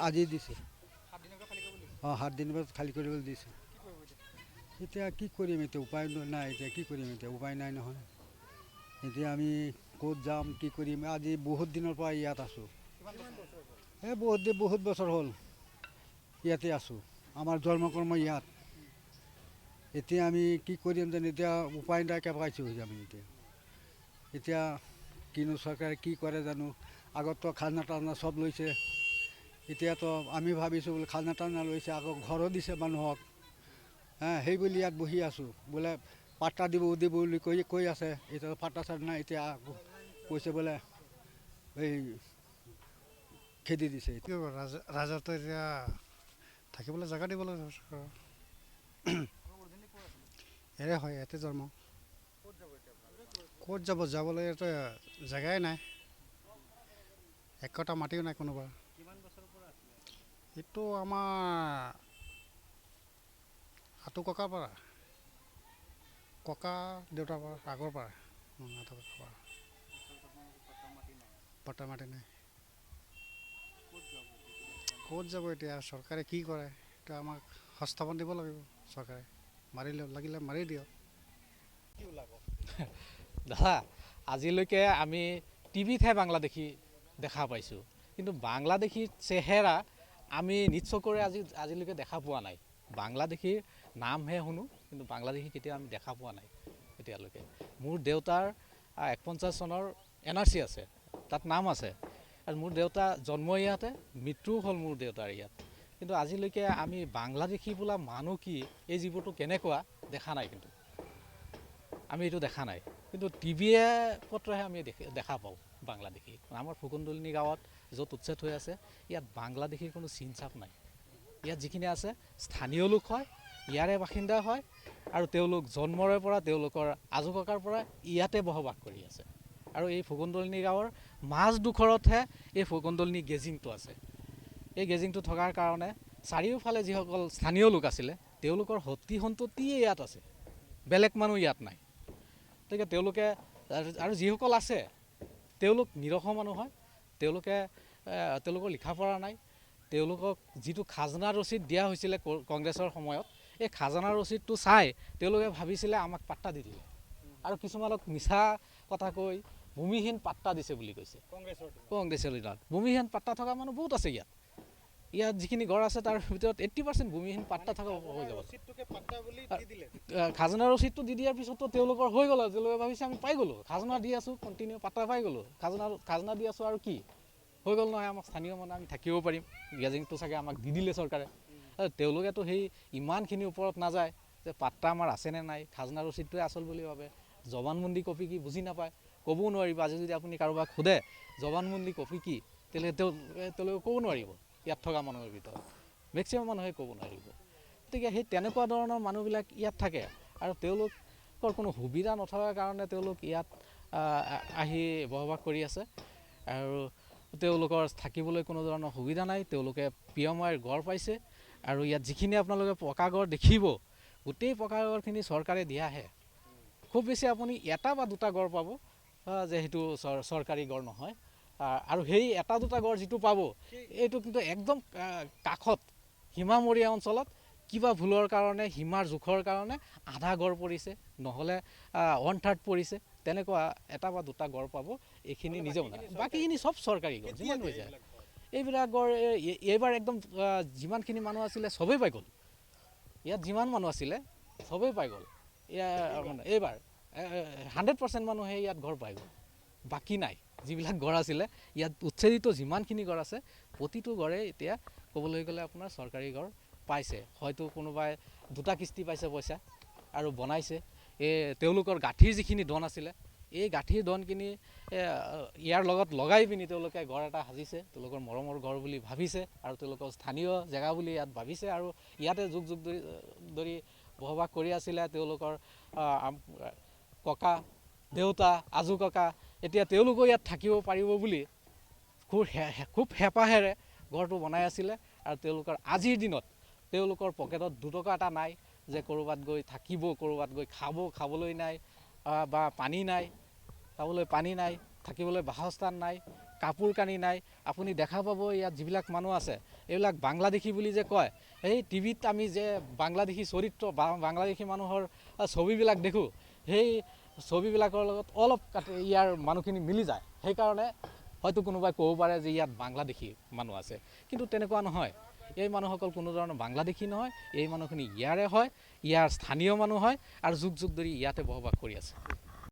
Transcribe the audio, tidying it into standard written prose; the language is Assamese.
আজি দিছে। 7 দিনৰ পৰা খালী কৰিবলৈ দিছে। এতিয়া কি কৰিম, এতিয়া উপায় নাই। এতিয়া কি কৰিম, এতিয়া উপায় নাই নহয়। এতিয়া আমি ক'ত যাম, কি কৰিম। আজি বহুত দিনৰ পৰা ইয়াত আছোঁ। এই বহুত বছৰ হ'ল ইয়াতে আছোঁ। আমাৰ জন্মকৰ্ম ইয়াত। এতিয়া আমি কি কৰিম যেন, এতিয়া উপায় নাইকিয়া পাইছোঁ আমি এতিয়া কিনো চৰকাৰে কি কৰে জানো। আগততো খাজনা তাজনা চব লৈছে। এতিয়াতো আমি ভাবিছোঁ বোলে খাজনা তাজনা লৈছে, আকৌ ঘৰো দিছে মানুহক। সেই বুলি ইয়াত বহি আছোঁ। বোলে পাট্টা দিব বুলি কৈ আছে। এতিয়া পাট্টা চাট্টা নাই। এতিয়া কৈছে বোলে এই খেদি দিছে। ৰাইজৰতো এতিয়া থাকিবলৈ জেগা দিব লাগে চৰকাৰৰ। এৰে হয়, ইয়াতে জন্ম। ক'ত যাব, যাবলৈ ইয়াতে জেগাই নাই। এক কটা মাটিও নাই কোনোবা। এইটো আমাৰ আঁতু ককাৰ পৰা, ককা দেউতাৰ পৰা, আগৰ পৰা পট্টা মাটি নাই। ক'ত যাব এতিয়া, চৰকাৰে কি কৰে এতিয়া আমাক সংস্থাপন দিব লাগিব। চৰকাৰে লাগিলে মাৰি দিয়ক। দাদা, আজিলৈকে আমি টিভিতহে বাংলাদেশী দেখা পাইছোঁ, কিন্তু বাংলাদেশীৰ চেহেৰা আমি নিজ চকুৰে আজিলৈকে দেখা পোৱা নাই। বাংলাদেশীৰ নামহে শুনো, কিন্তু বাংলাদেশী কেতিয়াও আমি দেখা পোৱা নাই এতিয়ালৈকে। মোৰ দেউতাৰ 49 চনৰ NRC আছে, তাত নাম আছে। আৰু মোৰ দেউতা জন্ম ইয়াতে, মৃত্যুও হ'ল মোৰ দেউতাৰ ইয়াত। কিন্তু আজিলৈকে আমি বাংলাদেশী বোলা মানুহ কি, এই জীৱটো কেনেকুৱা দেখা নাই। কিন্তু আমি এইটো দেখা নাই, কিন্তু টিভিয়ে পত্ৰহে আমি দেখা পাওঁ বাংলাদেশী। আমাৰ ফুকনদলনি গাঁৱত য'ত উচ্ছেদ হৈ আছে, ইয়াত বাংলাদেশীৰ কোনো চিন চাপ নাই। ইয়াত যিখিনি আছে স্থানীয় লোক হয়, ইয়াৰে বাসিন্দা হয়, আৰু তেওঁলোক জন্মৰে পৰা, তেওঁলোকৰ আজো ককাৰ পৰা ইয়াতে বসবাস কৰি আছে। আৰু এই ফুকনদলনি গাঁৱৰ মাজডোখৰতহে এই ফুকনদলনি গেজিংটো আছে। এই গেজিংটো থকাৰ কাৰণে চাৰিওফালে যিসকল স্থানীয় লোক আছিলে, তেওঁলোকৰ সতি সন্ততিয়ে ইয়াত আছে, বেলেগ মানুহ ইয়াত নাই। গতিকে তেওঁলোকে, আৰু যিসকল আছে তেওঁলোক নিৰক্ষ মানুহ হয়। তেওঁলোকৰ লিখা পঢ়া নাই। তেওঁলোকক যিটো খাজনা ৰচিদ দিয়া হৈছিলে কংগ্ৰেছৰ সময়ত, এই খাজনা ৰচিদটো চাই তেওঁলোকে ভাবিছিলে আমাক পাট্টা দি দিলে, আৰু কিছুমানক মিছা কথা কৈ ভূমিহীন পাট্টা দিছে বুলি কৈছে। কংগ্ৰেছৰ দিনত ভূমিহীন পাট্টা থকা মানুহ বহুত আছে ইয়াত যিখিনি ঘৰ আছে তাৰ ভিতৰত 80% ভূমিহীন পাট্টা থকা হৈ যাব। খাজনা ৰচিদটো দি দিয়াৰ পিছতো তেওঁলোকৰ হৈ গ'ল, তেওঁলোকে ভাবিছে আমি পাই গ'লোঁ, খাজনা দি আছোঁ, কণ্টিনিউ পাট্টা পাই গ'লোঁ, খাজনা দি আছোঁ, আৰু কি হৈ গ'ল নহয়, আমাক স্থানীয় মানুহ আমি থাকিব পাৰিম, গেজিংটো চাগে আমাক দি দিলে চৰকাৰে। তেওঁলোকেতো সেই ইমানখিনি ওপৰত নাযায় যে পাট্টা আমাৰ আছেনে নাই, খাজনা ৰচিদটোৱে আচল বুলি ভাবে। জবানবন্দী কপি কি বুজি নাপায়, ক'বও নোৱাৰিব। আজি যদি আপুনি কাৰোবাক সোধে জবানবন্দী কপি কি, তেওঁলোকে ক'ব নোৱাৰিব। ইয়াত থকা মানুহৰ ভিতৰত মেক্সিমাম মানুহে ক'ব নোৱাৰিব। গতিকে সেই তেনেকুৱা ধৰণৰ মানুহবিলাক ইয়াত থাকে, আৰু তেওঁলোকৰ কোনো সুবিধা নথকাৰ কাৰণে তেওঁলোক ইয়াত আহি বসবাস কৰি আছে। আৰু তেওঁলোকৰ থাকিবলৈ কোনো ধৰণৰ সুবিধা নাই। তেওঁলোকে পিয়মাইৰ গড় পাইছে, আৰু ইয়াত যিখিনি আপোনালোকে পকা ঘৰ দেখিব, গোটেই পকা ঘৰখিনি চৰকাৰে দিয়াহে। খুব বেছি আপুনি এটা বা দুটা গড় পাব যে সেইটো চৰকাৰী গড় নহয়। আৰু সেই এটা দুটা গড় যিটো পাব, এইটো কিন্তু একদম কাষত সীমামূৰীয়া অঞ্চলত কিবা ভুলৰ কাৰণে, সীমাৰ জোখৰ কাৰণে আধা গড় পৰিছে, নহ'লে 1/3 পৰিছে, তেনেকুৱা এটা বা দুটা গড় পাব। এইখিনি নিজে বনায়, বাকীখিনি চব চৰকাৰী গড় যিমান হৈ যায়। এইবিলাক গড় এইবাৰ একদম যিমানখিনি মানুহ আছিলে চবেই পাই গ'ল। ইয়াত যিমান মানুহ আছিলে চবেই পাই গ'ল। এইবাৰ 100% মানুহে ইয়াত ঘৰ পাই গ'ল, বাকী নাই। যিবিলাক গড় আছিলে ইয়াত উচ্ছেদিত যিমানখিনি গড় আছে, প্ৰতিটো গড়ে এতিয়া ক'বলৈ গ'লে আপোনাৰ চৰকাৰী গড় পাইছে। হয়তো কোনোবাই 2টা কিস্তি পাইছে পইচা আৰু বনাইছে। তেওঁলোকৰ গাঁঠিৰ যিখিনি দন আছিলে, এই গাঁঠিৰ দনখিনি ইয়াৰ লগত লগাই পিনি তেওঁলোকে ঘৰ এটা সাজিছে, তেওঁলোকৰ মৰমৰ ঘৰ বুলি ভাবিছে, আৰু তেওঁলোকৰ স্থানীয় জেগা বুলি ইয়াত ভাবিছে, আৰু ইয়াতে যুগ যুগ ধৰি বসবাস কৰি আছিলে তেওঁলোকৰ ককা দেউতা, আজো ককা। এতিয়া তেওঁলোকো ইয়াত থাকিব পাৰিব বুলি খুব হেঁপাহেৰে ঘৰটো বনাই আছিলে আৰু তেওঁলোকৰ আজিৰ দিনত তেওঁলোকৰ পকেটত 2 টকা এটা নাই যে ক'ৰবাত গৈ থাকিব, ক'ৰবাত গৈ খাবলৈ নাই, বা পানী নাই, খাবলৈ পানী নাই, থাকিবলৈ বাসস্থান নাই, কাপোৰ কানি নাই। আপুনি দেখা পাব ইয়াত যিবিলাক মানুহ আছে এইবিলাক বাংলাদেশী বুলি যে কয়, এই টিভিত আমি যে বাংলাদেশী চৰিত্ৰ বা বাংলাদেশী মানুহৰ ছবিবিলাক দেখোঁ, সেই ছবিবিলাকৰ লগত অলপ ইয়াৰ মানুহখিনি মিলি যায়। সেইকাৰণে হয়তো কোনোবাই ক'ব পাৰে যে ইয়াত বাংলাদেশী মানুহ আছে, কিন্তু তেনেকুৱা নহয়। এই মানুহসকল কোনো ধৰণৰ বাংলাদেশী নহয়, এই মানুহখিনি ইয়াৰে হয়, ইয়াৰ স্থানীয় মানুহ হয় আৰু যুগ যুগ ধৰি ইয়াতে বসবাস কৰি আছে।